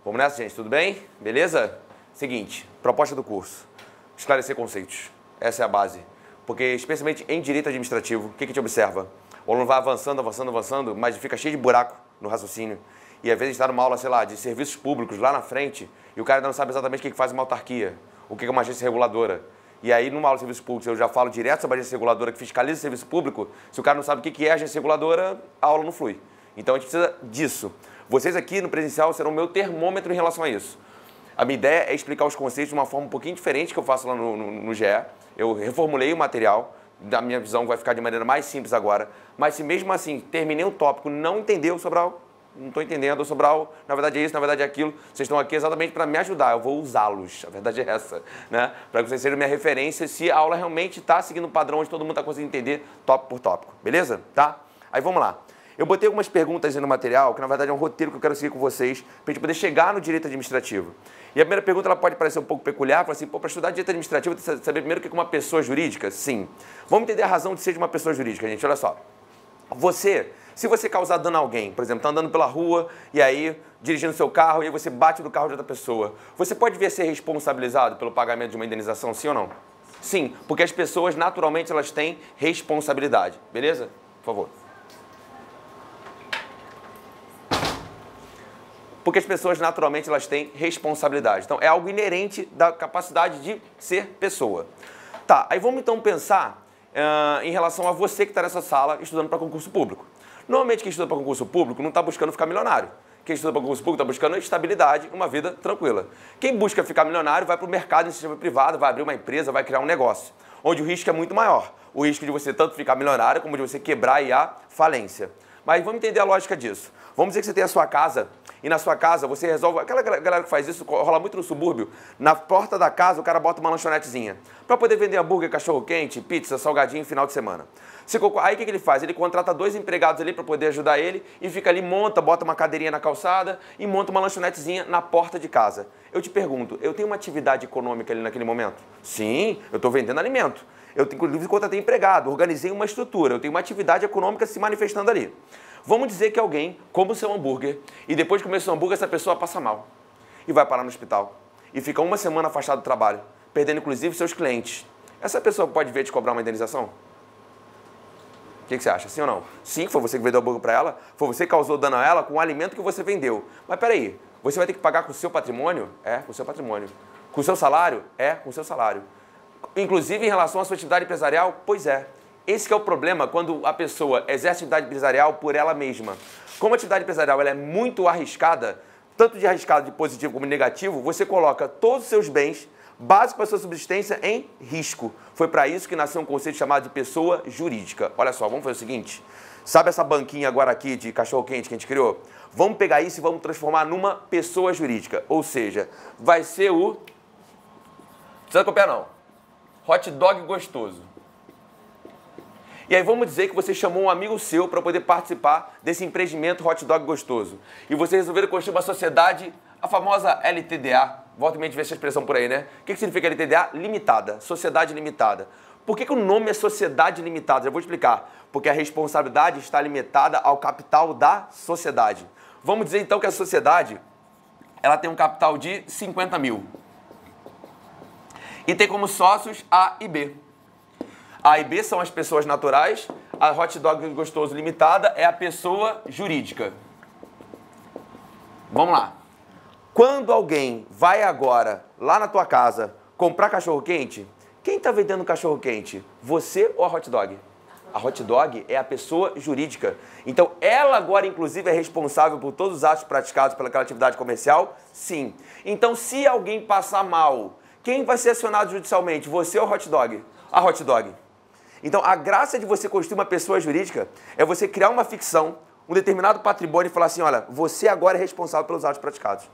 Vamos nessa, gente? Tudo bem? Beleza? Seguinte, proposta do curso. Esclarecer conceitos. Essa é a base. Porque, especialmente em direito administrativo, o que a gente observa? O aluno vai avançando, mas fica cheio de buraco no raciocínio. E às vezes está numa aula, sei lá, de serviços públicos lá na frente, e o cara ainda não sabe exatamente o que faz uma autarquia, o que é uma agência reguladora. E aí, numa aula de serviços públicos, eu já falo direto sobre a agência reguladora que fiscaliza o serviço público. Se o cara não sabe o que é a agência reguladora, a aula não flui. Então, a gente precisa disso. Vocês aqui no presencial serão o meu termômetro em relação a isso. A minha ideia é explicar os conceitos de uma forma um pouquinho diferente que eu faço lá no GE. Eu reformulei o material, da minha visão vai ficar de maneira mais simples agora. Mas se mesmo assim, terminei um tópico, não entendeu, Sobral, não estou entendendo, Sobral, na verdade é isso, na verdade é aquilo, vocês estão aqui exatamente para me ajudar, eu vou usá-los, a verdade é essa, né? Para que vocês sejam minha referência se a aula realmente está seguindo um padrão onde todo mundo está conseguindo entender tópico por tópico, beleza? Tá? Aí vamos lá. Eu botei algumas perguntas aí no material, que na verdade é um roteiro que eu quero seguir com vocês, para a gente poder chegar no direito administrativo. E a primeira pergunta ela pode parecer um pouco peculiar, para assim, para estudar direito administrativo, tem que saber primeiro o que é uma pessoa jurídica? Sim. Vamos entender a razão de ser de uma pessoa jurídica, gente, olha só. Se você causar dano a alguém, por exemplo, está andando pela rua e aí dirigindo seu carro e aí você bate no carro de outra pessoa, você pode vir a ser responsabilizado pelo pagamento de uma indenização, sim ou não? Sim, porque as pessoas naturalmente elas têm responsabilidade, beleza? Por favor. Porque as pessoas naturalmente elas têm responsabilidade. Então é algo inerente da capacidade de ser pessoa. Tá, aí vamos então pensar em relação a você que está nessa sala estudando para concurso público. Normalmente quem estuda para concurso público não está buscando ficar milionário. Quem estuda para concurso público está buscando estabilidade, uma vida tranquila. Quem busca ficar milionário vai para o mercado, iniciativa privada, vai abrir uma empresa, vai criar um negócio, onde o risco é muito maior. O risco de você tanto ficar milionário como de você quebrar e a falência. Mas vamos entender a lógica disso. Vamos dizer que você tem a sua casa e na sua casa você resolve... Aquela galera que faz isso rola muito no subúrbio. Na porta da casa o cara bota uma lanchonetezinha para poder vender hambúrguer, cachorro-quente, pizza, salgadinho final de semana. Aí o que ele faz? Ele contrata 2 empregados ali para poder ajudar ele e fica ali, bota uma cadeirinha na calçada e monta uma lanchonetezinha na porta de casa. Eu te pergunto, eu tenho uma atividade econômica ali naquele momento? Sim, eu estou vendendo alimento. Eu, inclusive, contratei empregado, organizei uma estrutura, eu tenho uma atividade econômica se manifestando ali. Vamos dizer que alguém come o seu hambúrguer e depois de comer o seu hambúrguer essa pessoa passa mal e vai parar no hospital e fica uma semana afastado do trabalho, perdendo inclusive seus clientes. Essa pessoa pode vir te cobrar uma indenização? O que você acha? Sim ou não? Sim, foi você que vendeu o hambúrguer para ela, foi você que causou dano a ela com o alimento que você vendeu. Mas peraí, você vai ter que pagar com o seu patrimônio? É, com o seu patrimônio. Com o seu salário? É, com o seu salário. Inclusive em relação à sua atividade empresarial? Pois é. Esse que é o problema quando a pessoa exerce atividade empresarial por ela mesma. Como a atividade empresarial ela é muito arriscada, tanto de arriscado de positivo como de negativo, você coloca todos os seus bens básicos para a sua subsistência em risco. Foi para isso que nasceu um conceito chamado de pessoa jurídica. Olha só, vamos fazer o seguinte. Sabe essa banquinha agora aqui de cachorro-quente que a gente criou? Vamos pegar isso e vamos transformar numa pessoa jurídica. Ou seja, vai ser o... Não precisa copiar não. Hot dog gostoso. E aí vamos dizer que você chamou um amigo seu para poder participar desse empreendimento hot dog gostoso. E vocês resolveram construir uma sociedade, a famosa LTDA. Volta e meia de ver essa expressão por aí, né? O que significa LTDA? Limitada. Sociedade limitada. Por que o nome é sociedade limitada? Eu vou explicar. Porque a responsabilidade está limitada ao capital da sociedade. Vamos dizer então que a sociedade ela tem um capital de 50 mil. E tem como sócios A e B. A e B são as pessoas naturais, a Hot Dog Gostoso Limitada é a pessoa jurídica. Vamos lá. Quando alguém vai agora lá na tua casa comprar cachorro-quente, quem está vendendo cachorro-quente? Você ou a Hot Dog? A Hot Dog é a pessoa jurídica. Então, ela agora, inclusive, é responsável por todos os atos praticados pelaquela atividade comercial? Sim. Então, se alguém passar mal, quem vai ser acionado judicialmente? Você ou a Hot Dog? A Hot Dog. Então, a graça de você construir uma pessoa jurídica é você criar uma ficção, um determinado patrimônio e falar assim, olha, você agora é responsável pelos atos praticados.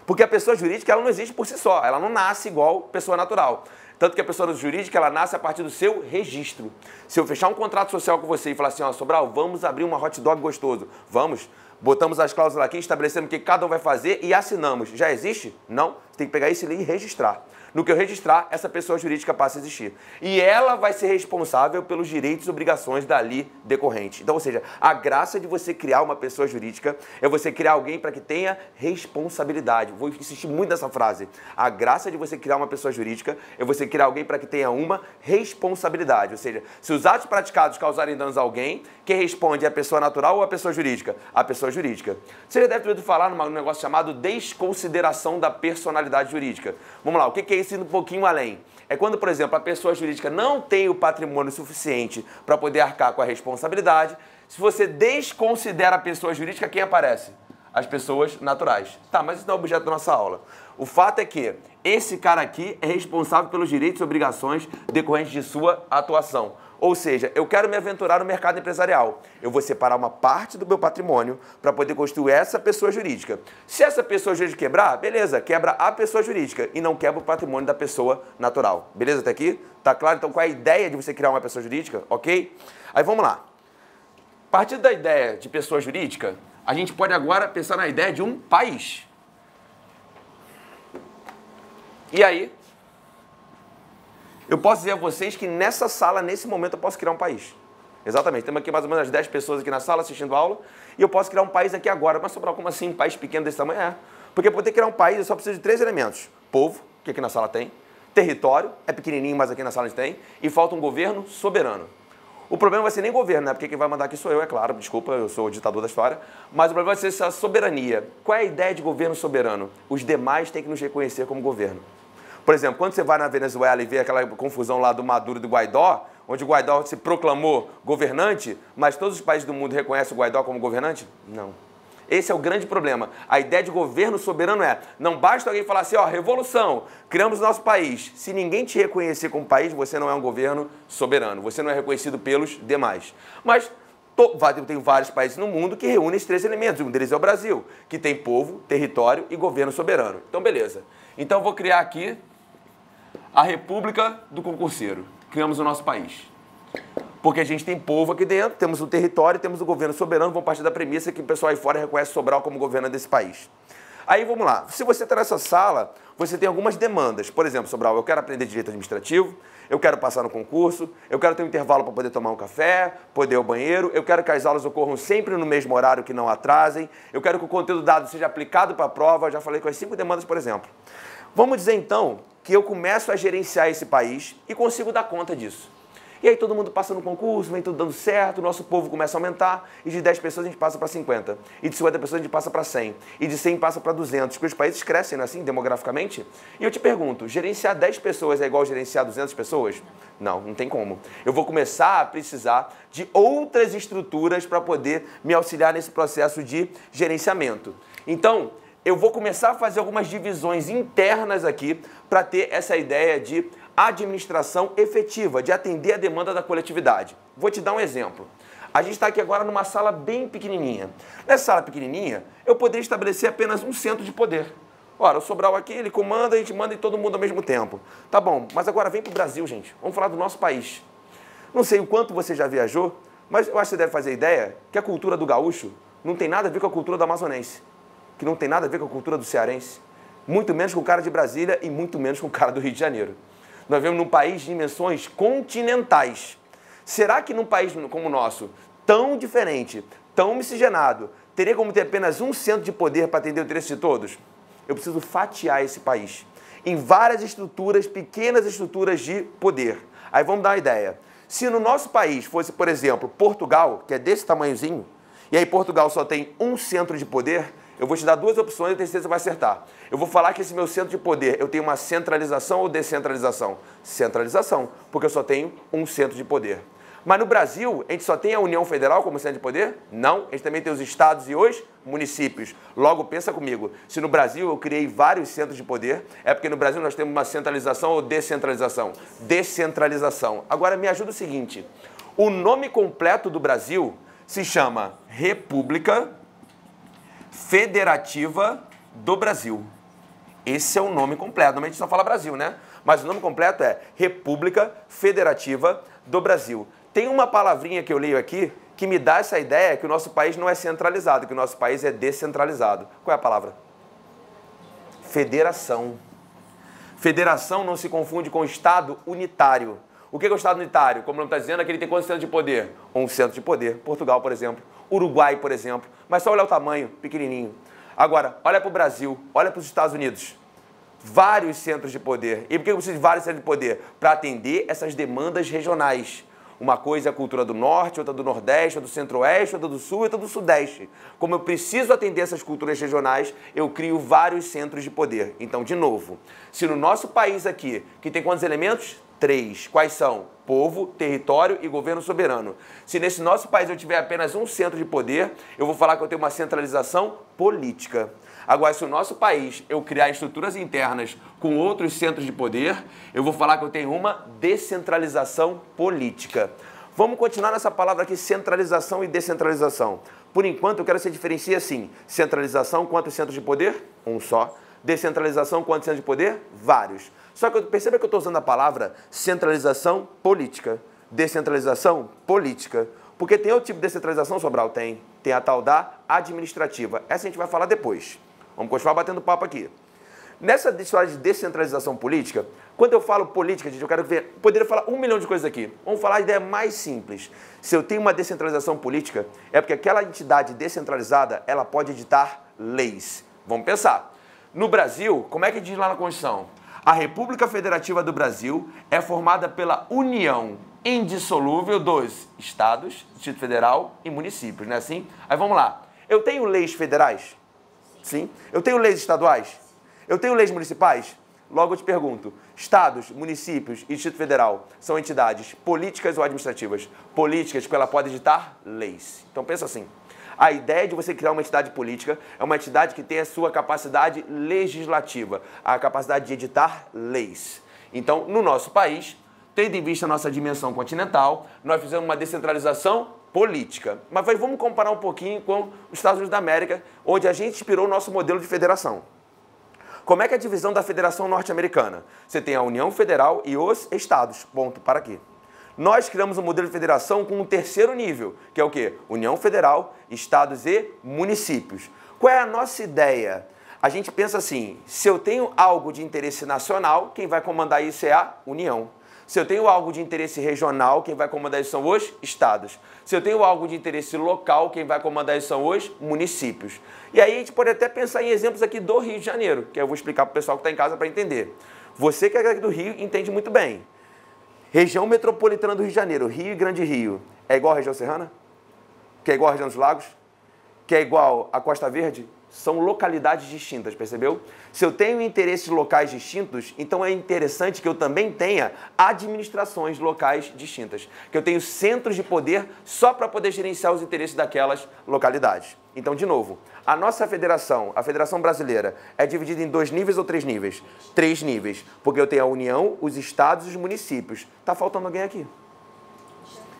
Porque a pessoa jurídica, ela não existe por si só, ela não nasce igual pessoa natural. Tanto que a pessoa jurídica, ela nasce a partir do seu registro. Se eu fechar um contrato social com você e falar assim, ó, Sobral, vamos abrir uma hot dog gostoso. Vamos. Botamos as cláusulas aqui, estabelecemos o que cada um vai fazer e assinamos. Já existe? Não. Você tem que pegar isso e registrar. No que eu registrar, essa pessoa jurídica passa a existir. E ela vai ser responsável pelos direitos e obrigações dali decorrente. Então, ou seja, a graça de você criar uma pessoa jurídica é você criar alguém para que tenha responsabilidade. Vou insistir muito nessa frase. A graça de você criar uma pessoa jurídica é você criar alguém para que tenha uma responsabilidade. Ou seja, se os atos praticados causarem danos a alguém, quem responde é a pessoa natural ou a pessoa jurídica? A pessoa jurídica. Você já deve ter ouvido falar num negócio chamado desconsideração da personalidade jurídica. Vamos lá, o que é isso indo um pouquinho além? É quando, por exemplo, a pessoa jurídica não tem o patrimônio suficiente para poder arcar com a responsabilidade. Se você desconsidera a pessoa jurídica, quem aparece? As pessoas naturais. Tá, mas isso não é objeto da nossa aula. O fato é que esse cara aqui é responsável pelos direitos e obrigações decorrentes de sua atuação. Ou seja, eu quero me aventurar no mercado empresarial. Eu vou separar uma parte do meu patrimônio para poder construir essa pessoa jurídica. Se essa pessoa jurídica quebrar, beleza, quebra a pessoa jurídica e não quebra o patrimônio da pessoa natural. Beleza até aqui? Tá claro? Então, qual é a ideia de você criar uma pessoa jurídica? Ok? Aí vamos lá. A partir da ideia de pessoa jurídica, a gente pode agora pensar na ideia de um país. E aí, eu posso dizer a vocês que nessa sala, nesse momento, eu posso criar um país. Exatamente. Temos aqui mais ou menos 10 pessoas aqui na sala assistindo a aula e eu posso criar um país aqui agora. Mas, Sobral, como assim? Um país pequeno desse tamanho? É. Porque para poder criar um país, eu só preciso de 3 elementos. Povo, que aqui na sala tem. Território, é pequenininho, mas aqui na sala a gente tem. E falta um governo soberano. O problema vai ser nem governo, né? Porque quem vai mandar aqui sou eu, é claro. Desculpa, eu sou o ditador da história. Mas o problema vai ser essa soberania. Qual é a ideia de governo soberano? Os demais têm que nos reconhecer como governo. Por exemplo, quando você vai na Venezuela e vê aquela confusão lá do Maduro e do Guaidó, onde o Guaidó se proclamou governante, mas todos os países do mundo reconhecem o Guaidó como governante? Não. Esse é o grande problema. A ideia de governo soberano é, não basta alguém falar assim, ó, revolução, criamos o nosso país. Se ninguém te reconhecer como país, você não é um governo soberano. Você não é reconhecido pelos demais. Mas tem vários países no mundo que reúnem esses 3 elementos. Um deles é o Brasil, que tem povo, território e governo soberano. Então, beleza. Então, eu vou criar aqui a República do Concurseiro. Criamos o nosso país. Porque a gente tem povo aqui dentro, temos o território, temos o governo soberano, vamos partir da premissa que o pessoal aí fora reconhece Sobral como governo desse país. Aí vamos lá, se você está nessa sala, você tem algumas demandas. Por exemplo, Sobral, eu quero aprender direito administrativo, eu quero passar no concurso, eu quero ter um intervalo para poder tomar um café, poder ir ao banheiro, eu quero que as aulas ocorram sempre no mesmo horário, que não atrasem, eu quero que o conteúdo dado seja aplicado para a prova, eu já falei com as 5 demandas, por exemplo. Vamos dizer então que eu começo a gerenciar esse país e consigo dar conta disso. E aí todo mundo passa no concurso, vem tudo dando certo, o nosso povo começa a aumentar, e de 10 pessoas a gente passa para 50, e de 50 pessoas a gente passa para 100, e de 100 passa para 200, porque os países crescem, não é assim, demograficamente? E eu te pergunto, gerenciar 10 pessoas é igual gerenciar 200 pessoas? Não, não tem como. Eu vou começar a precisar de outras estruturas para poder me auxiliar nesse processo de gerenciamento. Então, eu vou começar a fazer algumas divisões internas aqui para ter essa ideia de administração efetiva, de atender a demanda da coletividade. Vou te dar um exemplo. A gente está aqui agora numa sala bem pequenininha. Nessa sala pequenininha, eu poderia estabelecer apenas um centro de poder. Ora, o Sobral aqui, ele comanda, a gente manda em todo mundo ao mesmo tempo. Tá bom, mas agora vem para o Brasil, gente. Vamos falar do nosso país. Não sei o quanto você já viajou, mas eu acho que você deve fazer ideia que a cultura do gaúcho não tem nada a ver com a cultura do amazonense, que não tem nada a ver com a cultura do cearense, muito menos com o cara de Brasília e muito menos com o cara do Rio de Janeiro. Nós vivemos num país de dimensões continentais. Será que num país como o nosso, tão diferente, tão miscigenado, teria como ter apenas um centro de poder para atender o interesse de todos? Eu preciso fatiar esse país em várias estruturas, pequenas estruturas de poder. Aí vamos dar uma ideia. Se no nosso país fosse, por exemplo, Portugal, que é desse tamanhozinho, e aí Portugal só tem um centro de poder, eu vou te dar 2 opções e tenho certeza que você vai acertar. Eu vou falar que esse meu centro de poder, eu tenho uma centralização ou descentralização? Centralização, porque eu só tenho um centro de poder. Mas no Brasil, a gente só tem a União Federal como centro de poder? Não, a gente também tem os estados e os municípios. Logo, pensa comigo, se no Brasil eu criei vários centros de poder, é porque no Brasil nós temos uma centralização ou descentralização? Descentralização. Agora, me ajuda o seguinte, o nome completo do Brasil se chama República Federativa do Brasil. Esse é o nome completo. Normalmente só fala Brasil, né? Mas o nome completo é República Federativa do Brasil. Tem uma palavrinha que eu leio aqui que me dá essa ideia que o nosso país não é centralizado, que o nosso país é descentralizado. Qual é a palavra? Federação. Federação não se confunde com Estado unitário. O que é o Estado unitário? Como o nome está dizendo, é que ele tem quantos centros de poder? Um centro de poder. Portugal, por exemplo. Uruguai, por exemplo. Mas só olhar o tamanho, pequenininho. Agora, olha para o Brasil, olha para os Estados Unidos. Vários centros de poder. E por que eu preciso de vários centros de poder? Para atender essas demandas regionais. Uma coisa é a cultura do norte, outra do nordeste, outra do centro-oeste, outra do sul, outra do sudeste. Como eu preciso atender essas culturas regionais, eu crio vários centros de poder. Então, de novo, se no nosso país aqui, que tem quantos elementos? 3. Quais são? Povo, território e governo soberano. Se nesse nosso país eu tiver apenas um centro de poder, eu vou falar que eu tenho uma centralização política. Agora, se o nosso país eu criar estruturas internas com outros centros de poder, eu vou falar que eu tenho uma descentralização política. Vamos continuar nessa palavra aqui, centralização e descentralização. Por enquanto, eu quero que você diferencie assim. Centralização, quantos centros de poder? Um só. Descentralização, quantos centros de poder? Vários. Só que perceba que eu estou usando a palavra centralização política. Descentralização política. Porque tem outro tipo de descentralização, Sobral? Tem. Tem a tal da administrativa. Essa a gente vai falar depois. Vamos continuar batendo papo aqui. Nessa história de descentralização política, quando eu falo política, gente, eu quero ver, poderia falar 1 milhão de coisas aqui. Vamos falar a ideia mais simples. Se eu tenho uma descentralização política, é porque aquela entidade descentralizada, ela pode editar leis. Vamos pensar. No Brasil, como é que diz lá na Constituição? A República Federativa do Brasil é formada pela união indissolúvel dos estados, Distrito Federal e municípios, não é assim? Aí vamos lá. Eu tenho leis federais? Sim. Eu tenho leis estaduais? Eu tenho leis municipais? Logo eu te pergunto, estados, municípios e Distrito Federal são entidades políticas ou administrativas? Políticas, porque ela pode editar leis. Então pensa assim, a ideia de você criar uma entidade política é uma entidade que tem a sua capacidade legislativa, a capacidade de editar leis. Então, no nosso país, tendo em vista a nossa dimensão continental, nós fizemos uma descentralização política. Mas vamos comparar um pouquinho com os Estados Unidos da América, onde a gente inspirou o nosso modelo de federação. Como é que é a divisão da Federação Norte-Americana? Você tem a União Federal e os estados. Ponto, para aqui. Nós criamos um modelo de federação com um terceiro nível, que é o quê? União Federal, estados e municípios. Qual é a nossa ideia? A gente pensa assim, se eu tenho algo de interesse nacional, quem vai comandar isso é a União. Se eu tenho algo de interesse regional, quem vai comandar isso são os estados. Se eu tenho algo de interesse local, quem vai comandar isso são os municípios. E aí a gente pode até pensar em exemplos aqui do Rio de Janeiro, que eu vou explicar para o pessoal que está em casa para entender. Você que é aqui do Rio entende muito bem. Região metropolitana do Rio de Janeiro, Rio e Grande Rio, é igual à região serrana? Que é igual à região dos lagos? Que é igual à Costa Verde? São localidades distintas, percebeu? Se eu tenho interesses locais distintos, então é interessante que eu também tenha administrações locais distintas. Que eu tenho centros de poder só para poder gerenciar os interesses daquelas localidades. Então, de novo, a nossa federação, a Federação Brasileira, é dividida em 2 níveis ou 3 níveis? 3 níveis, porque eu tenho a União, os estados e os municípios. Tá faltando alguém aqui?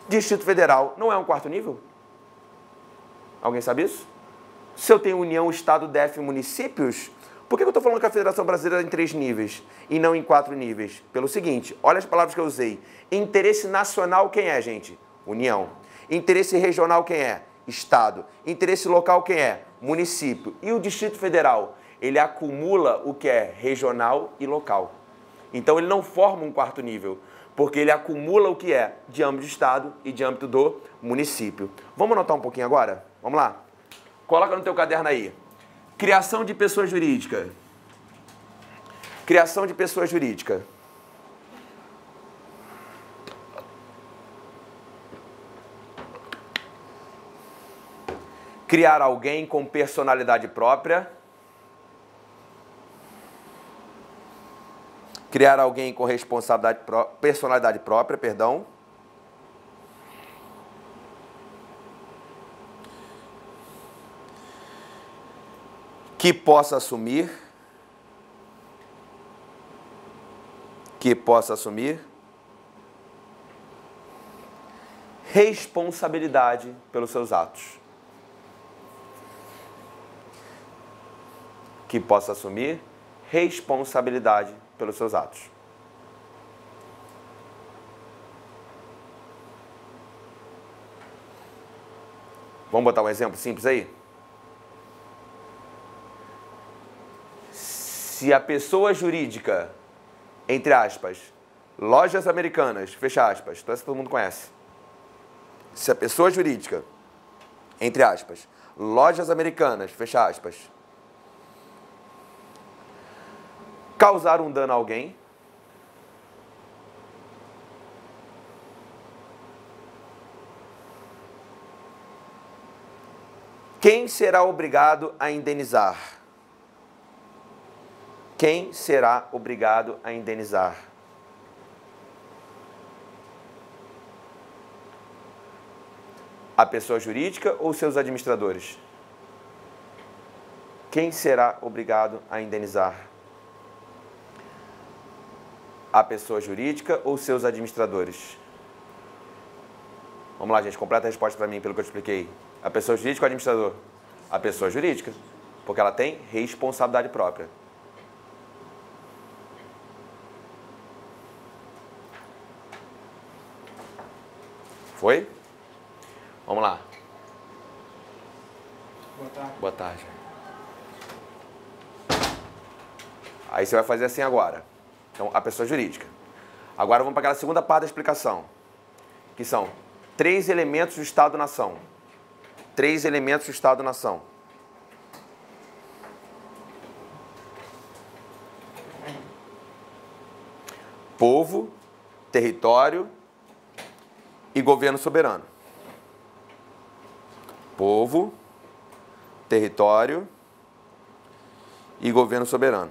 Distrito Federal não é um 4º nível? Alguém sabe isso? Se eu tenho União, Estado, DF e municípios, por que eu estou falando que a Federação Brasileira é em 3 níveis e não em 4 níveis? Pelo seguinte, olha as palavras que eu usei. Interesse nacional, quem é, gente? União. Interesse regional, quem é? Estado. Interesse local, quem é? Município. E o Distrito Federal? Ele acumula o que é regional e local. Então, ele não forma um 4º nível, porque ele acumula o que é de âmbito do Estado e de âmbito do município. Vamos anotar um pouquinho agora? Vamos lá? Coloca no teu caderno aí. Criação de pessoa jurídica. Criação de pessoa jurídica. Criar alguém com personalidade própria. Criar alguém com personalidade própria, perdão. Que possa assumir responsabilidade pelos seus atos. Que possa assumir responsabilidade pelos seus atos. Vamos botar um exemplo simples aí? Se a pessoa jurídica entre aspas, lojas americanas, fecha aspas, então essa todo mundo conhece. Se a pessoa jurídica, entre aspas, lojas americanas, fecha aspas, causar um dano a alguém, quem será obrigado a indenizar? Quem será obrigado a indenizar? A pessoa jurídica ou seus administradores? Quem será obrigado a indenizar? A pessoa jurídica ou seus administradores? Vamos lá, gente, completa a resposta para mim pelo que eu te expliquei. A pessoa jurídica ou administrador? A pessoa jurídica, porque ela tem responsabilidade própria. Foi? Vamos lá. Boa tarde. Boa tarde. Aí você vai fazer assim agora. Então, a pessoa jurídica. Agora vamos para aquela segunda parte da explicação, que são 3 elementos do Estado-nação. 3 elementos do Estado-nação. Povo, território e governo soberano. Povo, território e governo soberano.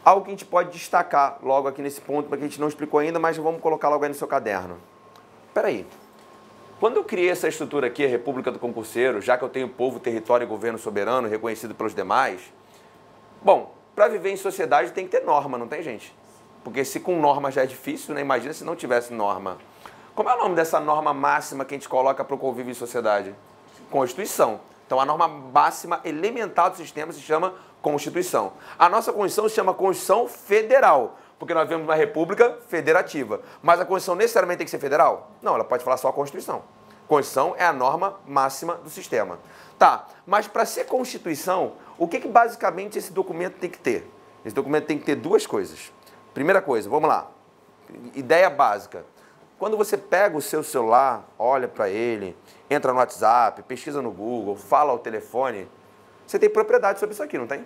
Algo que a gente pode destacar logo aqui nesse ponto, porque a gente não explicou ainda, mas vamos colocar logo aí no seu caderno. Espera aí. Quando eu criei essa estrutura aqui, a República do Concurseiro, já que eu tenho povo, território e governo soberano reconhecido pelos demais, bom, para viver em sociedade tem que ter norma, não tem, gente? Porque se com norma já é difícil, né? Imagina se não tivesse norma. Como é o nome dessa norma máxima que a gente coloca para o convívio em sociedade? Constituição. Então, a norma máxima elementar do sistema se chama Constituição. A nossa Constituição se chama Constituição Federal, porque nós vivemos uma república federativa. Mas a Constituição necessariamente tem que ser federal? Não, ela pode falar só a Constituição. Constituição é a norma máxima do sistema. Tá, mas para ser Constituição, o que basicamente esse documento tem que ter? Esse documento tem que ter 2 coisas. Primeira coisa, vamos lá. Ideia básica. Quando você pega o seu celular, olha para ele, entra no WhatsApp, pesquisa no Google, fala ao telefone, você tem propriedade sobre isso aqui, não tem?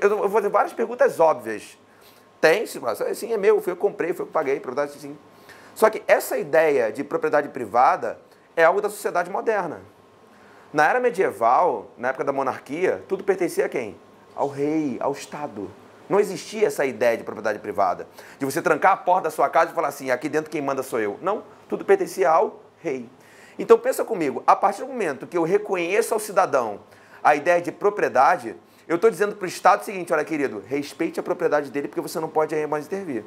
Eu vou fazer várias perguntas óbvias. Tem, sim, é meu, foi eu que comprei, foi eu que paguei, propriedade sim. Só que essa ideia de propriedade privada é algo da sociedade moderna. Na era medieval, na época da monarquia, tudo pertencia a quem? Ao rei, ao Estado. Não existia essa ideia de propriedade privada, de você trancar a porta da sua casa e falar assim, aqui dentro quem manda sou eu. Não, tudo pertencia ao rei. Então pensa comigo, a partir do momento que eu reconheço ao cidadão a ideia de propriedade, eu estou dizendo para o Estado o seguinte, olha querido, respeite a propriedade dele porque você não pode aí mais intervir.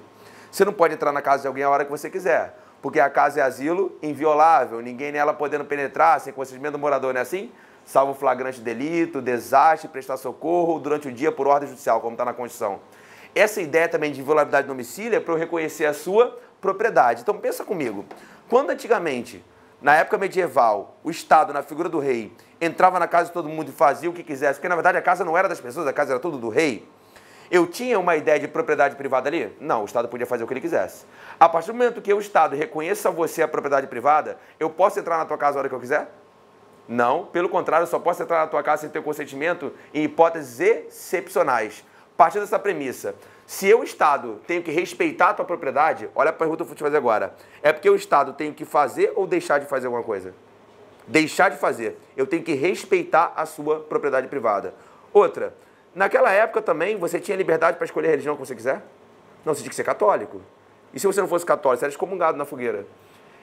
Você não pode entrar na casa de alguém a hora que você quiser, porque a casa é asilo inviolável, ninguém nela podendo penetrar sem consentimento do morador, não é assim? Salvo flagrante delito, desastre, prestar socorro durante o dia por ordem judicial, como está na Constituição. Essa ideia também de inviolabilidade do domicílio é para eu reconhecer a sua propriedade. Então pensa comigo, quando antigamente, na época medieval, o Estado, na figura do rei, entrava na casa de todo mundo e fazia o que quisesse, porque na verdade a casa não era das pessoas, a casa era tudo do rei, eu tinha uma ideia de propriedade privada ali? Não, o Estado podia fazer o que ele quisesse. A partir do momento que o Estado reconheça a você a propriedade privada, eu posso entrar na tua casa a hora que eu quiser? Não, pelo contrário, eu só posso entrar na tua casa sem ter consentimento em hipóteses excepcionais. Partindo dessa premissa, se eu, Estado, tenho que respeitar a tua propriedade, olha a pergunta que eu vou te fazer agora. É porque o Estado tem que fazer ou deixar de fazer alguma coisa? Deixar de fazer. Eu tenho que respeitar a sua propriedade privada. Outra, naquela época também você tinha liberdade para escolher a religião que você quiser? Não, você tinha que ser católico. E se você não fosse católico, você era excomungado na fogueira.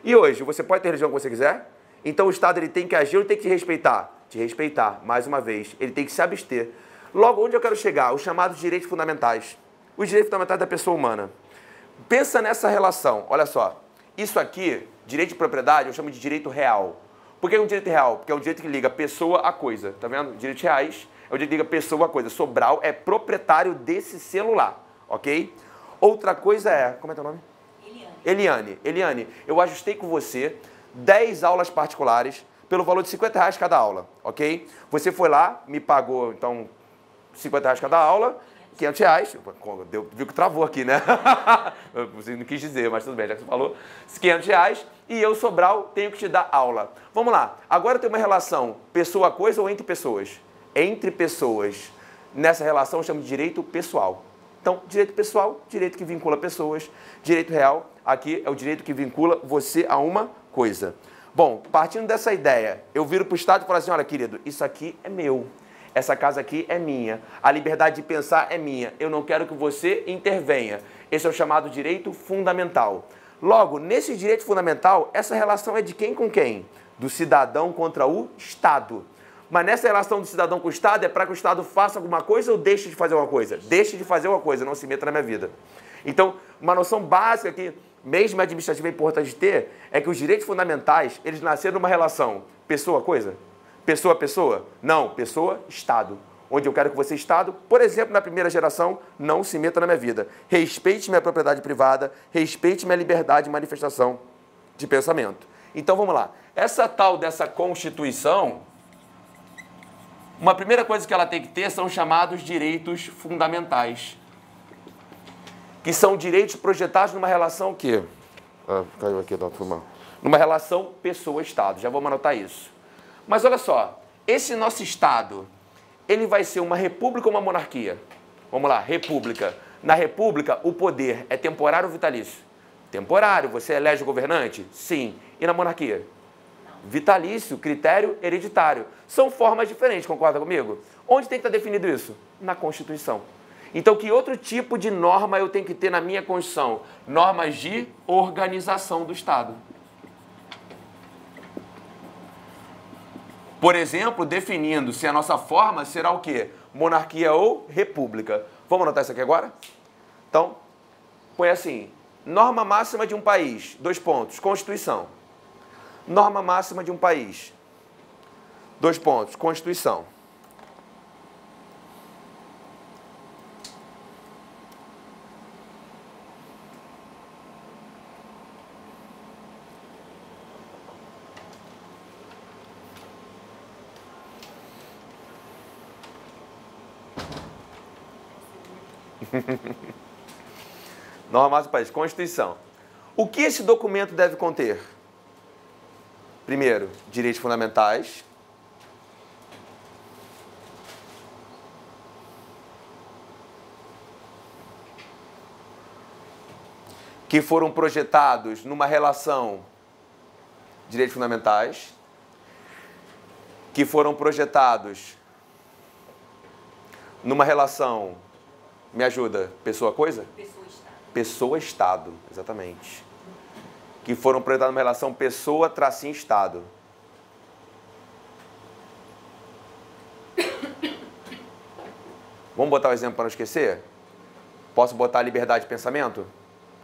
E hoje, você pode ter a religião que você quiser? Então o Estado ele tem que agir ou tem que te respeitar? Te respeitar, mais uma vez. Ele tem que se abster. Logo, onde eu quero chegar? Os chamados direitos fundamentais. Os direitos fundamentais da pessoa humana. Pensa nessa relação. Olha só. Isso aqui, direito de propriedade, eu chamo de direito real. Por que é um direito real? Porque é o direito que liga pessoa a coisa. Tá vendo? Direitos reais é o direito que liga pessoa a coisa. Sobral é proprietário desse celular. Ok? Outra coisa é... Como é teu nome? Eliane, eu ajustei com você 10 aulas particulares pelo valor de R$50 cada aula, ok? Você foi lá, me pagou, então, R$50 cada aula, R$500. Viu que travou aqui, né? Você não quis dizer, mas tudo bem, já que você falou. R$500 e eu, Sobral, tenho que te dar aula. Vamos lá. Agora tem uma relação pessoa-coisa ou entre pessoas? Entre pessoas. Nessa relação eu chamo de direito pessoal. Então, direito pessoal, direito que vincula pessoas. Direito real, aqui é o direito que vincula você a uma coisa. Bom, partindo dessa ideia, eu viro para o Estado e falo assim, olha, querido, isso aqui é meu. Essa casa aqui é minha. A liberdade de pensar é minha. Eu não quero que você intervenha. Esse é o chamado direito fundamental. Logo, nesse direito fundamental, essa relação é de quem com quem? Do cidadão contra o Estado. Mas nessa relação do cidadão com o Estado, é para que o Estado faça alguma coisa ou deixe de fazer alguma coisa? Deixe de fazer alguma coisa, não se meta na minha vida. Então, uma noção básica que, mesmo administrativa, é importante ter, é que os direitos fundamentais, eles nasceram numa relação pessoa-coisa? Pessoa-pessoa? Não, pessoa-Estado. Onde eu quero que você, Estado, por exemplo, na primeira geração, não se meta na minha vida. Respeite minha propriedade privada, respeite minha liberdade de manifestação de pensamento. Então, vamos lá. Essa tal dessa Constituição, uma primeira coisa que ela tem que ter são chamados direitos fundamentais. Que são direitos projetados numa relação que... caiu aqui, numa relação pessoa-Estado. Já vamos anotar isso. Mas olha só, esse nosso Estado, ele vai ser uma república ou uma monarquia? Vamos lá, república. Na república, o poder é temporário ou vitalício? Temporário. Você elege o governante? Sim. E na monarquia? Vitalício, critério hereditário. São formas diferentes, concorda comigo? Onde tem que estar definido isso? Na Constituição. Então, que outro tipo de norma eu tenho que ter na minha Constituição? Normas de organização do Estado. Por exemplo, definindo se a nossa forma será o quê? Monarquia ou república. Vamos anotar isso aqui agora? Então, põe assim, norma máxima de um país, 2 pontos, Constituição. Norma máxima de um país, 2 pontos, Constituição. Norma máxima do país, Constituição. O que esse documento deve conter? Primeiro, direitos fundamentais. Que foram projetados numa relação, direitos fundamentais, que foram projetados numa relação, me ajuda, pessoa-coisa? Pessoa-Estado. Pessoa-Estado, exatamente. Que foram projetados numa relação pessoa-Estado. Vamos botar o exemplo para não esquecer? Posso botar a liberdade de pensamento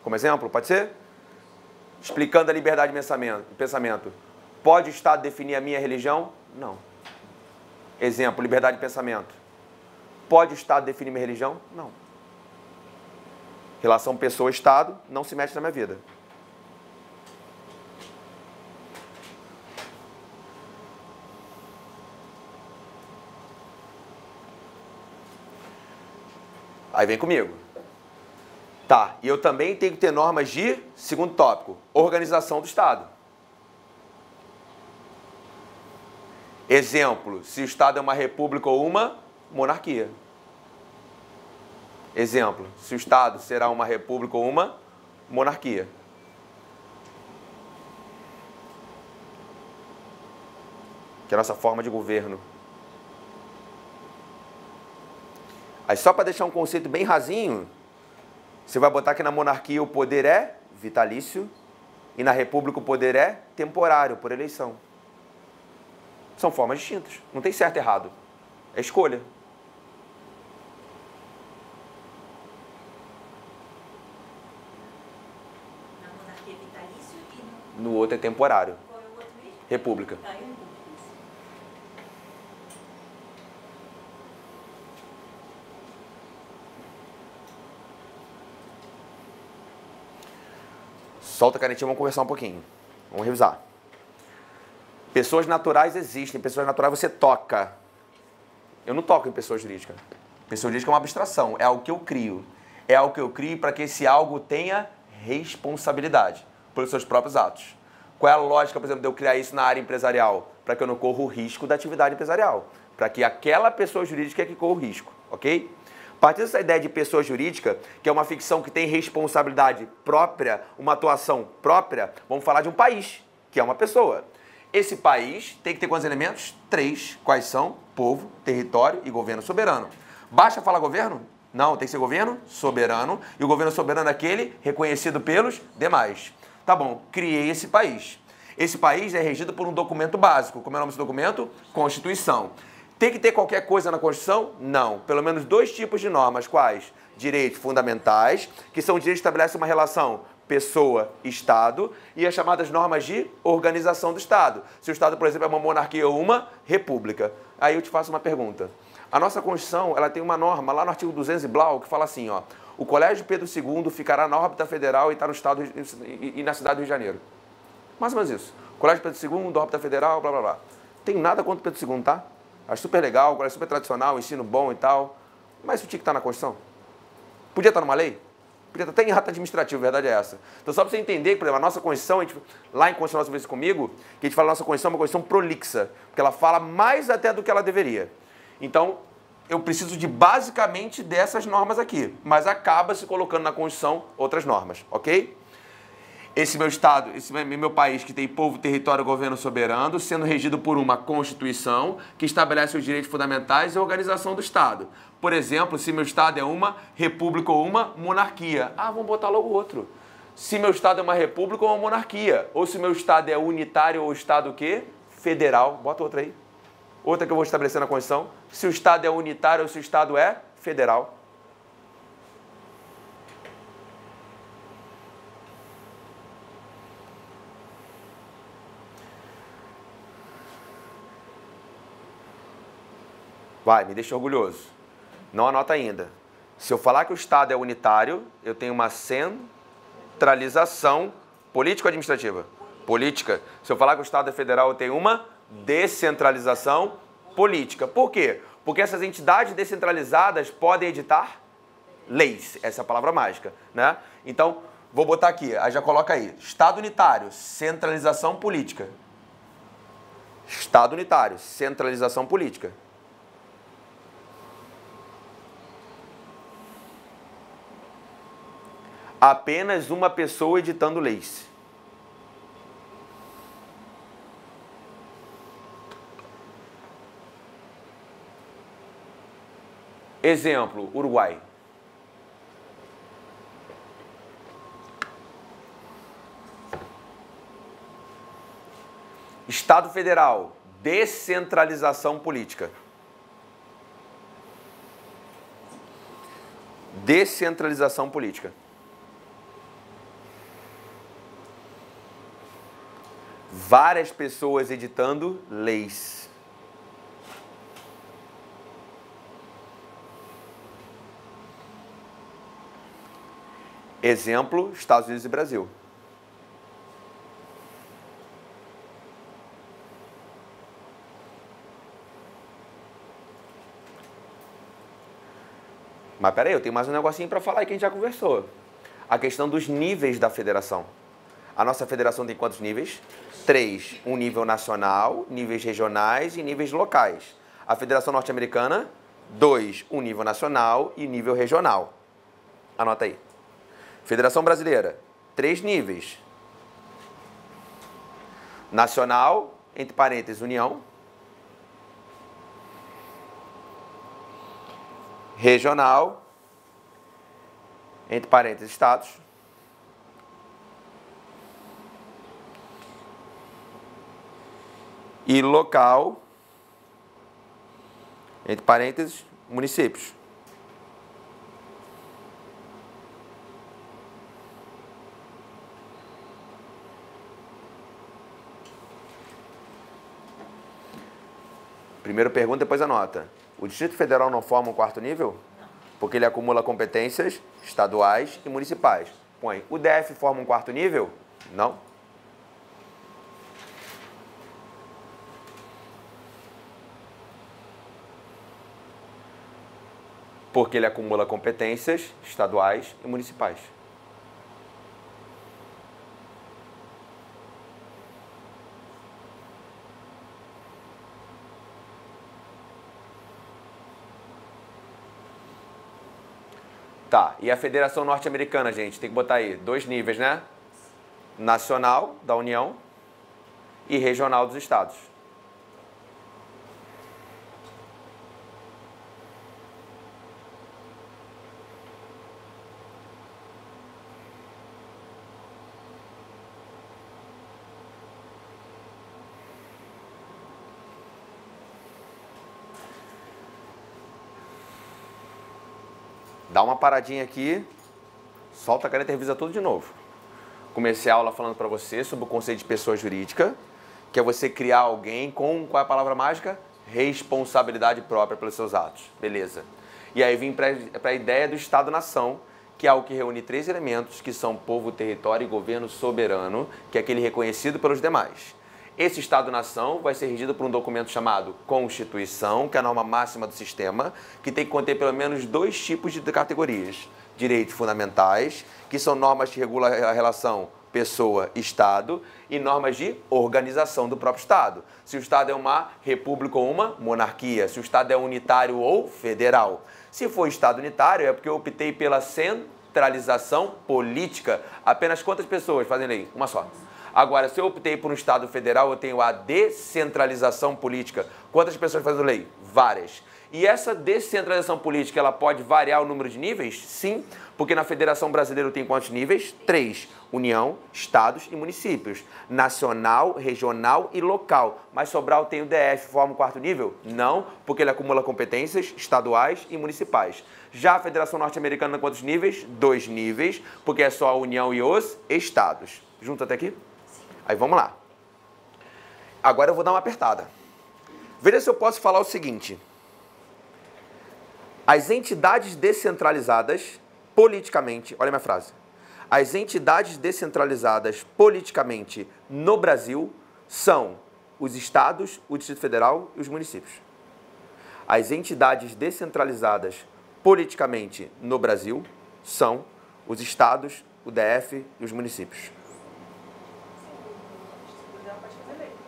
como exemplo? Pode ser? Explicando a liberdade de pensamento. Pode o Estado definir a minha religião? Não. Exemplo, liberdade de pensamento. Pode o Estado definir minha religião? Não. Relação pessoa-Estado não se mete na minha vida. Aí vem comigo. Tá, e eu também tenho que ter normas de, segundo tópico, organização do Estado. Exemplo, se o Estado é uma república ou uma monarquia. Exemplo, se o Estado será uma república ou uma monarquia. Que é a nossa forma de governo. Aí só para deixar um conceito bem rasinho, você vai botar que na monarquia o poder é vitalício e na república o poder é temporário, por eleição. São formas distintas. Não tem certo e errado. É escolha. Na monarquia é vitalício e No outro é temporário. qual é o outro mesmo? República. Tá, eu não. Solta a canetinha, vamos conversar um pouquinho. Vamos revisar. Pessoas naturais existem. Pessoas naturais você toca. Eu não toco em pessoa jurídica. Pessoa jurídica é uma abstração. É algo que eu crio. É algo que eu crio para que esse algo tenha responsabilidade pelos seus próprios atos. Qual é a lógica, por exemplo, de eu criar isso na área empresarial? Para que eu não corra o risco da atividade empresarial. Para que aquela pessoa jurídica é que corra o risco, ok? A partir dessa ideia de pessoa jurídica, que é uma ficção que tem responsabilidade própria, uma atuação própria, vamos falar de um país, que é uma pessoa. Esse país tem que ter quantos elementos? 3. Quais são? Povo, território e governo soberano. Basta falar governo? Não, tem que ser governo soberano. E o governo soberano é aquele reconhecido pelos demais. Tá bom, criei esse país. Esse país é regido por um documento básico. Como é o nome desse documento? Constituição. Tem que ter qualquer coisa na Constituição? Não. Pelo menos 2 tipos de normas. Quais? Direitos fundamentais, que são direitos que estabelecem uma relação pessoa-Estado, e as chamadas normas de organização do Estado. Se o Estado, por exemplo, é uma monarquia ou uma república. Aí eu te faço uma pergunta. A nossa Constituição, ela tem uma norma lá no artigo 200 e blau, que fala assim, ó, o Colégio Pedro II ficará na órbita federal e está no Estado e na cidade do Rio de Janeiro. Mais ou menos isso. Colégio Pedro II, órbita federal, blá, blá, blá. Tem nada contra o Pedro II, tá? Acho super legal, colégio super tradicional, ensino bom e tal. Mas isso tinha que estar na Constituição. Podia estar numa lei? Podia estar até em ato administrativo, a verdade é essa. Então, só para você entender que, por exemplo, a nossa Constituição, lá em Constituição Nossa Vez Comigo, que a gente fala a nossa Constituição é uma Constituição prolixa, porque ela fala mais até do que ela deveria. Então, eu preciso de basicamente dessas normas aqui, mas acaba se colocando na Constituição outras normas, ok? Esse meu Estado, esse meu país que tem povo, território, governo soberano, sendo regido por uma Constituição que estabelece os direitos fundamentais e a organização do Estado. Por exemplo, se meu Estado é uma república ou uma monarquia. Ah, vamos botar logo outro. Se meu Estado é uma república ou uma monarquia. Ou se meu Estado é unitário ou Estado o quê? Federal. Bota outra aí. Outra que eu vou estabelecer na Constituição. Se o Estado é unitário ou se o Estado é federal. Vai, me deixa orgulhoso. Não anota ainda. Se eu falar que o Estado é unitário, eu tenho uma centralização político-administrativa. Política. Se eu falar que o Estado é federal, eu tenho uma descentralização política. Por quê? Porque essas entidades descentralizadas podem editar leis. Essa é a palavra mágica, né? Então, vou botar aqui, aí já coloca aí. Estado unitário, centralização política. Estado unitário, centralização política. Apenas uma pessoa editando leis. Exemplo, Uruguai. Estado Federal, descentralização política. Descentralização política. Várias pessoas editando leis. Exemplo, Estados Unidos e Brasil. Mas peraí, eu tenho mais um negocinho para falar aí que a gente já conversou. A questão dos níveis da federação. A nossa federação tem quantos níveis? 3. Um nível nacional, níveis regionais e níveis locais. A Federação Norte-Americana, 2. Um nível nacional e nível regional. Anota aí. Federação Brasileira, 3 níveis. Nacional, entre parênteses, União. Regional, entre parênteses, Estados. E local, entre parênteses, municípios. Primeira pergunta, depois anota. O Distrito Federal não forma um 4º nível? Não. Porque ele acumula competências estaduais e municipais. Põe, o DF forma um 4º nível? Não? Porque ele acumula competências estaduais e municipais. Tá, e a Federação Norte-Americana, gente, tem que botar aí 2 níveis, né? Nacional, da União, e regional dos estados. Dá uma paradinha aqui, solta a caneta e revisa tudo de novo. Comecei a aula falando para você sobre o conceito de pessoa jurídica, que é você criar alguém com, qual é a palavra mágica? Responsabilidade própria pelos seus atos. Beleza. E aí vim para a ideia do Estado-nação, que é algo que reúne 3 elementos, que são povo, território e governo soberano, que é aquele reconhecido pelos demais. Esse Estado-nação vai ser regido por um documento chamado Constituição, que é a norma máxima do sistema, que tem que conter pelo menos 2 tipos de categorias. Direitos fundamentais, que são normas que regulam a relação pessoa-Estado, e normas de organização do próprio Estado. Se o Estado é uma república ou uma monarquia, se o Estado é unitário ou federal. Se for Estado unitário, é porque eu optei pela centralização política. Apenas quantas pessoas fazem lei? Uma só. Agora, se eu optei por um Estado federal, eu tenho a descentralização política. Quantas pessoas fazem lei? Várias. E essa descentralização política, ela pode variar o número de níveis? Sim, porque na Federação Brasileira tem quantos níveis? 3. União, estados e municípios. Nacional, regional e local. Mas Sobral tem o DF, forma o 4º nível? Não, porque ele acumula competências estaduais e municipais. Já a Federação Norte-Americana, quantos níveis? 2 níveis, porque é só a União e os estados. Junto até aqui? Aí vamos lá. Agora eu vou dar uma apertada. Veja se eu posso falar o seguinte. As entidades descentralizadas politicamente, olha a minha frase. As entidades descentralizadas politicamente no Brasil são os estados, o Distrito Federal e os municípios. As entidades descentralizadas politicamente no Brasil são os estados, o DF e os municípios.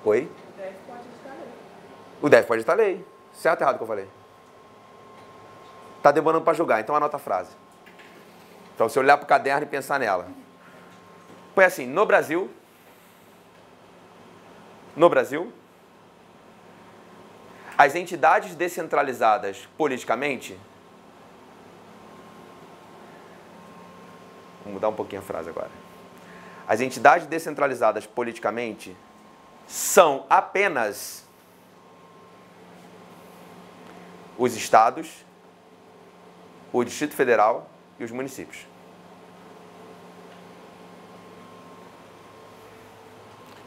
Oi? O DF pode editar lei. Certo ou errado o que eu falei? Está demorando para julgar, então anota a frase. Então, você olhar para o caderno e pensar nela. Foi assim, no Brasil, as entidades descentralizadas politicamente, vou mudar um pouquinho a frase agora. As entidades descentralizadas politicamente são apenas os estados, o Distrito Federal e os municípios.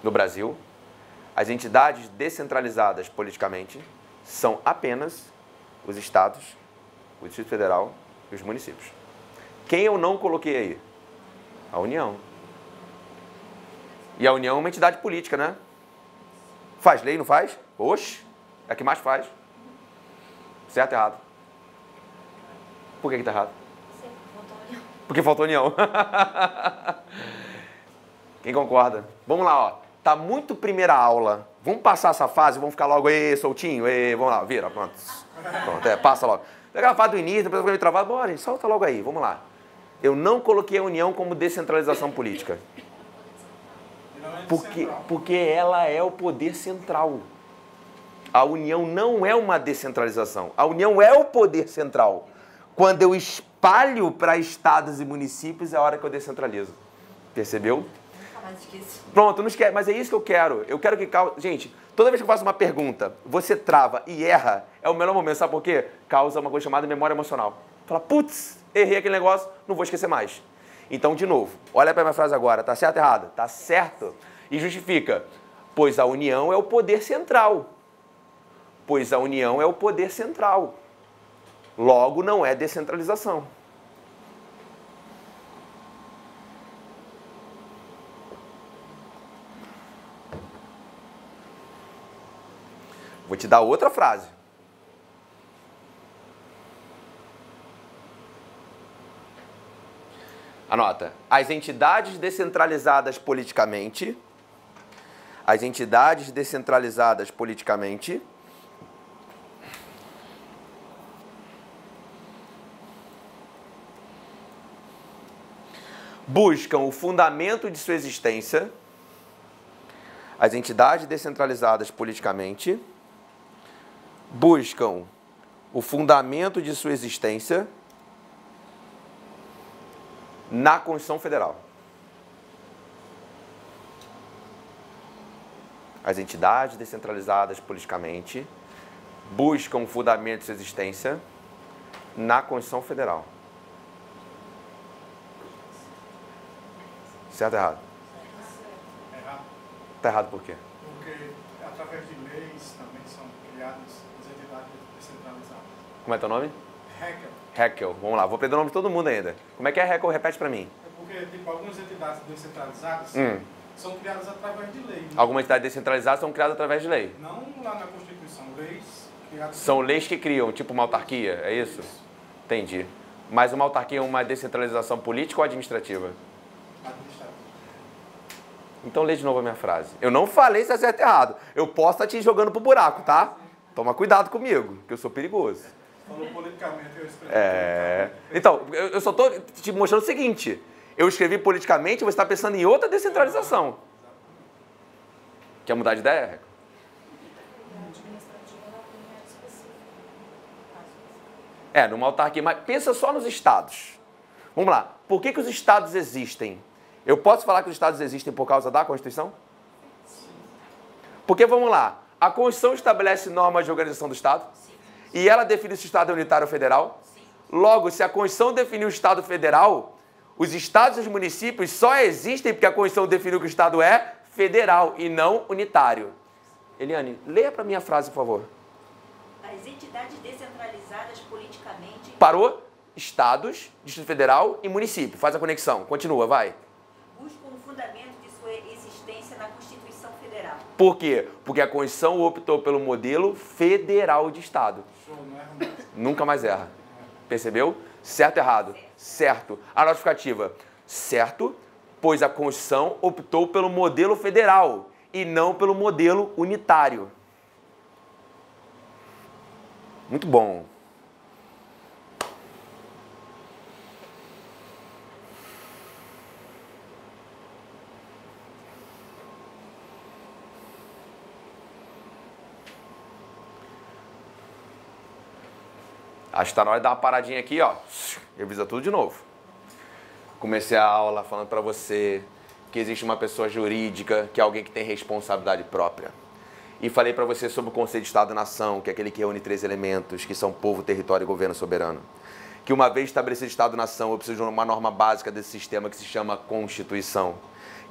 No Brasil, as entidades descentralizadas politicamente são apenas os estados, o Distrito Federal e os municípios. Quem eu não coloquei aí? A União. E a União é uma entidade política, né? Faz lei, não faz? Oxe, é a que mais faz. Certo ou errado? Por que está errado? Porque faltou união. Quem concorda? Vamos lá, ó. Tá muito primeira aula. Vamos passar essa fase, vamos ficar logo aí, soltinho. Vamos lá, vira, pronto. Pronto, passa logo. Aquela fase do início, depois eu fiquei travado. Bora, gente, solta logo aí, vamos lá. Eu não coloquei a união como descentralização política. Porque ela é o poder central. A união não é uma descentralização. A união é o poder central. Quando eu espalho para estados e municípios, é a hora que eu descentralizo. Percebeu? Pronto, não esquece, mas é isso que eu quero. Eu quero que... Gente, toda vez que eu faço uma pergunta, você trava e erra, é o melhor momento. Sabe por quê? Causa uma coisa chamada memória emocional. Fala, putz, errei aquele negócio, não vou esquecer mais. Então, de novo, olha para a minha frase agora. Tá certo ou errado? Tá certo. E justifica. Pois a união é o poder central. Pois a união é o poder central. Logo, não é descentralização. Vou te dar outra frase. Anota. As entidades descentralizadas politicamente, buscam o fundamento de sua existência. As entidades descentralizadas politicamente buscam o fundamento de sua existência na Constituição Federal. As entidades descentralizadas politicamente buscam o fundamento de sua existência na Constituição Federal. Certo ou errado? Errado. Está errado por quê? Porque através de leis também são criadas as entidades descentralizadas. Como é teu nome? Hackel. Heckel. Vamos lá, vou aprender o nome de todo mundo ainda. Como é que é Heckel? Repete para mim. É porque, tipo, algumas entidades descentralizadas são criadas através de lei. Né? Algumas entidades descentralizadas são criadas através de lei. Não lá na Constituição, leis criadas... São leis que criam, tipo uma autarquia, é isso? Entendi. Mas uma autarquia é uma descentralização política ou administrativa? administrativas. Então lê de novo a minha frase. Eu não falei se é certo ou errado. Eu posso estar te jogando pro buraco, tá? Toma cuidado comigo, que eu sou perigoso. Falou politicamente, eu expressei É... Então, eu só tô te mostrando o seguinte. Eu escrevi politicamente, você está pensando em outra descentralização. Quer mudar de ideia, Reco? É, numa autarquia. Mas pensa só nos estados. Vamos lá. Por que os estados existem? Eu posso falar que os estados existem por causa da Constituição? Porque, vamos lá, a Constituição estabelece normas de organização do Estado? E ela define se o Estado é unitário ou federal? Logo, se a Constituição definiu o Estado federal, os estados e os municípios só existem porque a Constituição definiu que o Estado é federal e não unitário. Eliane, leia para mim a frase, por favor. As entidades descentralizadas politicamente Parou? Estados, Distrito Federal e município. Faz a conexão. Continua, vai. buscam o fundamento de sua existência na Constituição Federal. Por quê? Porque a Constituição optou pelo modelo federal de Estado. Show, não erra mais. Nunca mais erra. Percebeu? Certo ou errado? Certo. A notificativa. Certo, pois a Constituição optou pelo modelo federal e não pelo modelo unitário. Muito bom. Acho que está na hora de dar uma paradinha aqui, ó. Revisa tudo de novo. Comecei a aula falando para você que existe uma pessoa jurídica, que é alguém que tem responsabilidade própria. E falei para você sobre o conceito de Estado-nação, que é aquele que reúne 3 elementos, que são povo, território e governo soberano. Que uma vez estabelecido Estado-nação, eu preciso de uma norma básica desse sistema que se chama Constituição.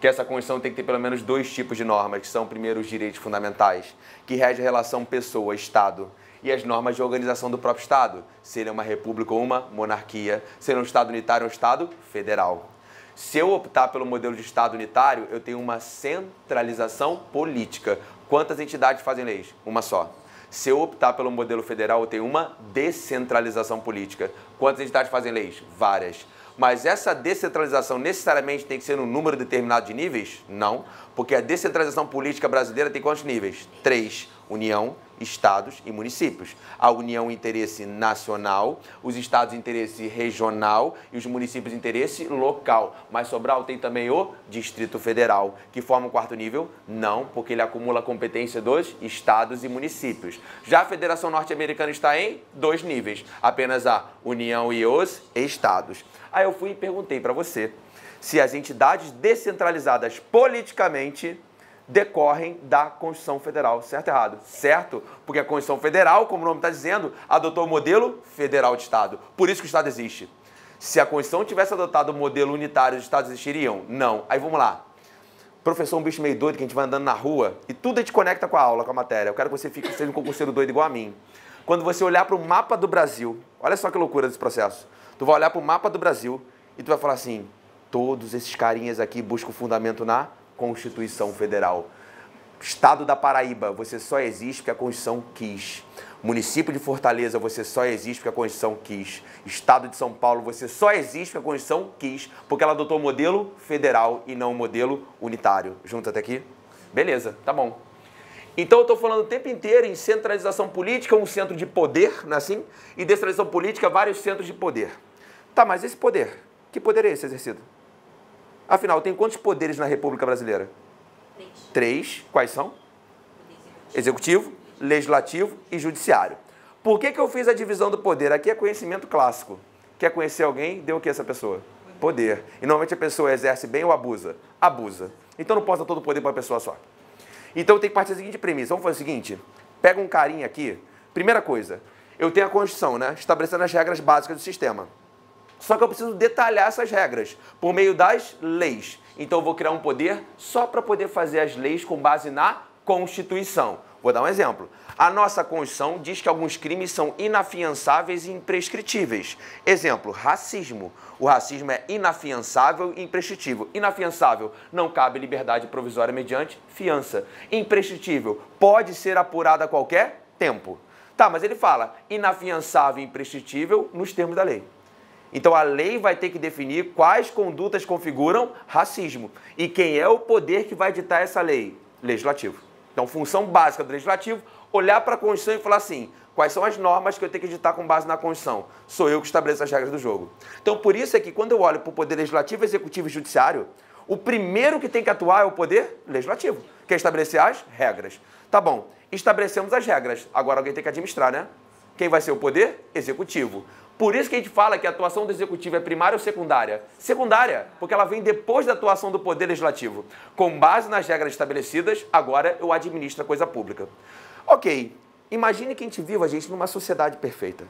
Que essa Constituição tem que ter pelo menos 2 tipos de normas, que são, primeiro, os direitos fundamentais, que rege a relação pessoa-Estado, e as normas de organização do próprio Estado, se ele é uma república ou uma monarquia, se ele é um Estado unitário ou um Estado federal. Se eu optar pelo modelo de Estado unitário, eu tenho uma centralização política. Quantas entidades fazem leis? Uma só. Se eu optar pelo modelo federal, eu tenho uma descentralização política. Quantas entidades fazem leis? Várias. Mas essa descentralização necessariamente tem que ser num número determinado de níveis? Não, porque a descentralização política brasileira tem quantos níveis? 3. União, estados e municípios. A União, interesse nacional, os estados, interesse regional e os municípios, interesse local. Mas Sobral tem também o Distrito Federal, que forma o 4º nível? Não, porque ele acumula a competência dos estados e municípios. Já a Federação Norte-Americana está em 2 níveis, apenas a União e os estados. Aí eu fui e perguntei para você se as entidades descentralizadas politicamente decorrem da Constituição Federal. Certo ou errado? Certo, porque a Constituição Federal, como o nome está dizendo, adotou o modelo federal de Estado. Por isso que o Estado existe. Se a Constituição tivesse adotado o modelo unitário, os Estados existiriam? Não. Aí vamos lá. Professor, um bicho meio doido que a gente vai andando na rua e tudo a gente conecta com a aula, com a matéria. Eu quero que você seja um concurseiro doido igual a mim. Quando você olhar para o mapa do Brasil, olha só que loucura desse processo. Tu vai olhar para o mapa do Brasil e tu vai falar assim, todos esses carinhas aqui buscam fundamento na Constituição Federal. Estado da Paraíba, você só existe porque a Constituição quis. Município de Fortaleza, você só existe porque a Constituição quis. Estado de São Paulo, você só existe porque a Constituição quis, porque ela adotou o modelo federal e não o modelo unitário. Junto até aqui? Beleza, tá bom. Então eu estou falando o tempo inteiro em centralização política, um centro de poder, não é assim? E descentralização política, vários centros de poder. Tá, mas esse poder, que poder é esse exercido? Afinal, tem quantos poderes na República Brasileira? 3. Quais são? Executivo, legislativo e judiciário. Por que eu fiz a divisão do poder? Aqui é conhecimento clássico. Quer conhecer alguém? Deu o que essa pessoa? Poder. E normalmente a pessoa exerce bem ou abusa? Abusa. Então não posso dar todo o poder para uma pessoa só. Então tem que partir da seguinte premissa. Vamos fazer o seguinte. Pega um carinha aqui. Primeira coisa, eu tenho a Constituição, né? Estabelecendo as regras básicas do sistema. Só que eu preciso detalhar essas regras por meio das leis. Então eu vou criar um poder só para poder fazer as leis com base na Constituição. Vou dar um exemplo. A nossa Constituição diz que alguns crimes são inafiançáveis e imprescritíveis. Exemplo, racismo. O racismo é inafiançável e imprescritível. Inafiançável, não cabe liberdade provisória mediante fiança. Imprescritível, pode ser apurado a qualquer tempo. Tá, mas ele fala inafiançável e imprescritível nos termos da lei. Então a lei vai ter que definir quais condutas configuram racismo. E quem é o poder que vai ditar essa lei? Legislativo. Então, função básica do Legislativo, olhar para a Constituição e falar assim, quais são as normas que eu tenho que editar com base na Constituição? Sou eu que estabeleço as regras do jogo. Então, por isso é que quando eu olho para o Poder Legislativo, Executivo e Judiciário, o primeiro que tem que atuar é o Poder Legislativo, que é estabelecer as regras. Tá bom, estabelecemos as regras, agora alguém tem que administrar, né? Quem vai ser o Poder? Executivo. Por isso que a gente fala que a atuação do Executivo é primária ou secundária? Secundária, porque ela vem depois da atuação do Poder Legislativo. Com base nas regras estabelecidas, agora eu administro a coisa pública. Ok, imagine que a gente viva, gente, numa sociedade perfeita.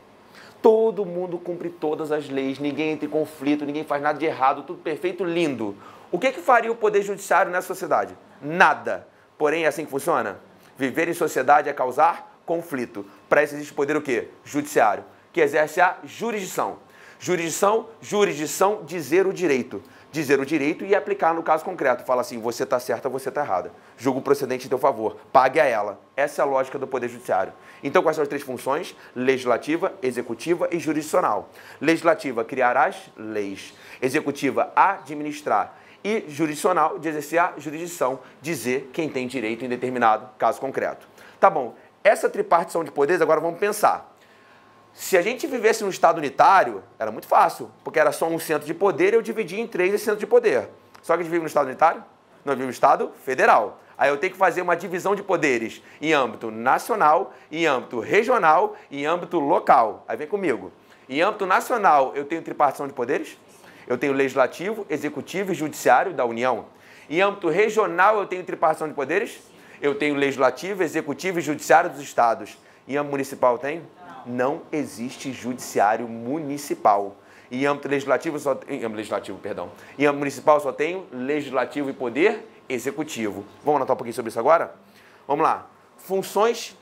Todo mundo cumpre todas as leis, ninguém entra em conflito, ninguém faz nada de errado, tudo perfeito, lindo. O que faria o Poder Judiciário nessa sociedade? Nada. Porém, é assim que funciona? Viver em sociedade é causar conflito. Para isso existe o poder o quê? Judiciário, que exerce a jurisdição. Jurisdição, dizer o direito. Dizer o direito e aplicar no caso concreto. Fala assim, você está certa, você está errada. Julgo o procedente em teu favor. Pague a ela. Essa é a lógica do Poder Judiciário. Então, quais são as 3 funções? Legislativa, executiva e jurisdicional. Legislativa, criar as leis. Executiva, administrar. E jurisdicional, de exercer a jurisdição, dizer quem tem direito em determinado caso concreto. Tá bom. Essa tripartição de poderes, agora vamos pensar. Se a gente vivesse num Estado unitário, era muito fácil, porque era só um centro de poder e eu dividia em 3 esse centro de poder. Só que a gente vive no Estado unitário? Nós vivemos no Estado federal. Aí eu tenho que fazer uma divisão de poderes em âmbito nacional, em âmbito regional e em âmbito local. Aí vem comigo. Em âmbito nacional, eu tenho tripartição de poderes? Eu tenho legislativo, executivo e judiciário da União. Em âmbito regional, eu tenho tripartição de poderes? Eu tenho legislativo, executivo e judiciário dos estados. Em âmbito municipal, eu tenho? Não existe judiciário municipal. Em âmbito legislativo, em âmbito municipal só tenho legislativo e poder executivo. Vamos anotar um pouquinho sobre isso agora? Vamos lá. Funções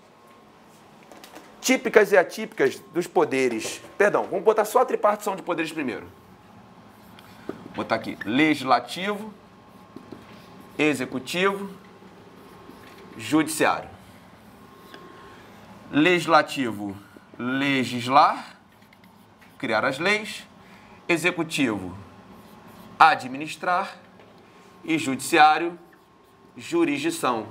típicas e atípicas dos poderes. Perdão, vamos botar só a tripartição de poderes primeiro. Vou botar aqui legislativo, executivo, judiciário. Legislativo, legislar, criar as leis. Executivo, administrar. E judiciário, jurisdição.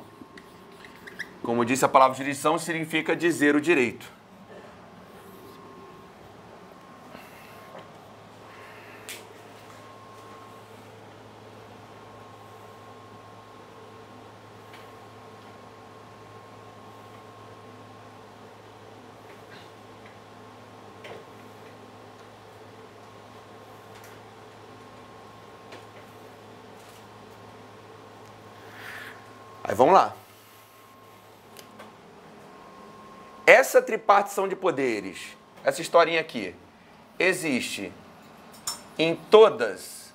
Como disse, a palavra jurisdição significa dizer o direito. Aí vamos lá. Essa tripartição de poderes, essa historinha aqui, existe em todas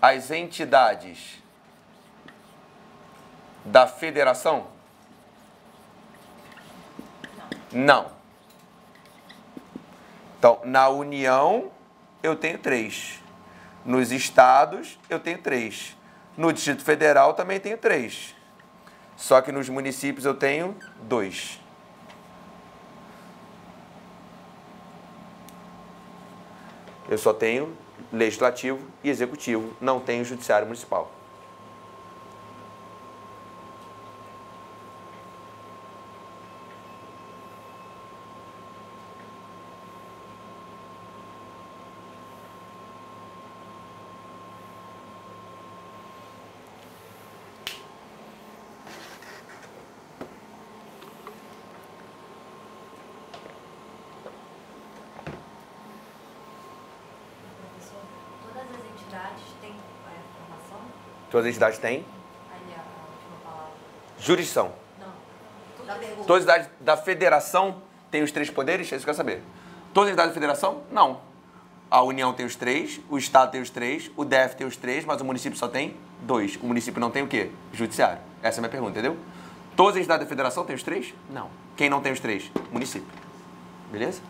as entidades da federação? Não. Então, na União, eu tenho 3. Nos estados, eu tenho 3. No Distrito Federal também tenho 3. Só que nos municípios eu tenho 2. Eu só tenho legislativo e executivo, não tenho judiciário municipal. Todas as entidades têm? Aí a última palavra. Jurisdição. Não. Da pergunta. Todas as entidades da federação têm os 3 poderes? É isso que eu quero saber. Todas as entidades da federação? Não. A União tem os 3, o Estado tem os 3, o DF tem os 3, mas o município só tem 2. O município não tem o quê? Judiciário. Essa é a minha pergunta, entendeu? Todas as entidades da federação têm os 3? Não. Quem não tem os 3? Município. Beleza?